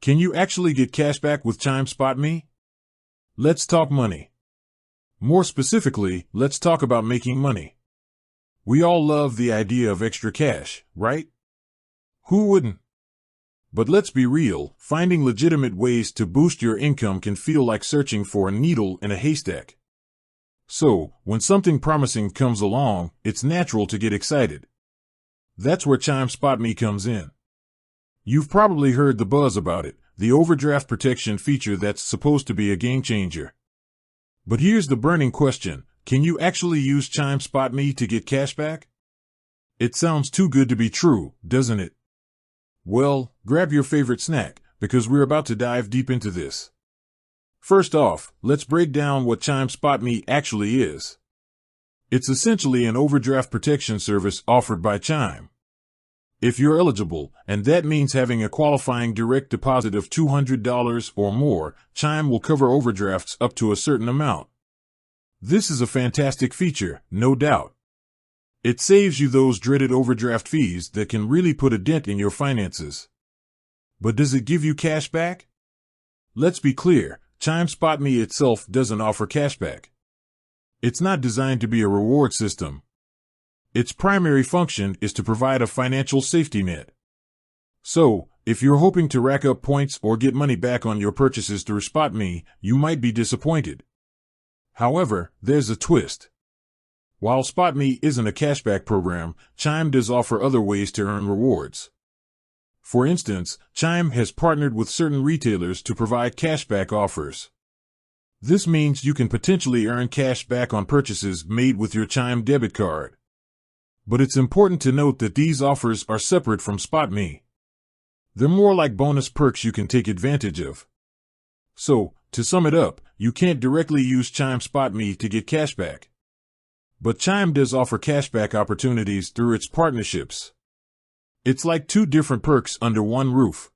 Can you actually get cash back with Chime Spot Me? Let's talk money. More specifically, let's talk about making money. We all love the idea of extra cash, right? Who wouldn't? But let's be real, finding legitimate ways to boost your income can feel like searching for a needle in a haystack. So, when something promising comes along, it's natural to get excited. That's where Chime Spot Me comes in. You've probably heard the buzz about it, the overdraft protection feature that's supposed to be a game changer. But here's the burning question: can you actually use Chime Spot Me to get cash back? It sounds too good to be true, doesn't it? Well, grab your favorite snack, because we're about to dive deep into this. First off, let's break down what Chime Spot Me actually is. It's essentially an overdraft protection service offered by Chime. If you're eligible, and that means having a qualifying direct deposit of $200 or more, Chime will cover overdrafts up to a certain amount. This is a fantastic feature, no doubt. It saves you those dreaded overdraft fees that can really put a dent in your finances. But does it give you cash back? Let's be clear, Chime Spot Me itself doesn't offer cash back. It's not designed to be a reward system. Its primary function is to provide a financial safety net. So, if you're hoping to rack up points or get money back on your purchases through Spot Me, you might be disappointed. However, there's a twist. While Spot Me isn't a cashback program, Chime does offer other ways to earn rewards. For instance, Chime has partnered with certain retailers to provide cashback offers. This means you can potentially earn cash back on purchases made with your Chime debit card. But it's important to note that these offers are separate from Spot Me. They're more like bonus perks you can take advantage of. So, to sum it up, you can't directly use Chime Spot Me to get cash back. But Chime does offer cashback opportunities through its partnerships. It's like two different perks under one roof.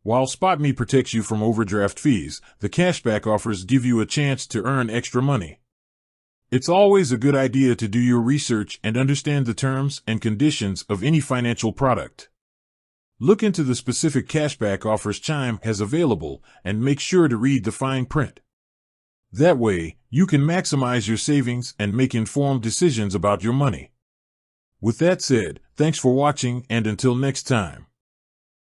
While Spot Me protects you from overdraft fees, the cashback offers give you a chance to earn extra money. It's always a good idea to do your research and understand the terms and conditions of any financial product. Look into the specific cashback offers Chime has available and make sure to read the fine print. That way, you can maximize your savings and make informed decisions about your money. With that said, thanks for watching, and until next time.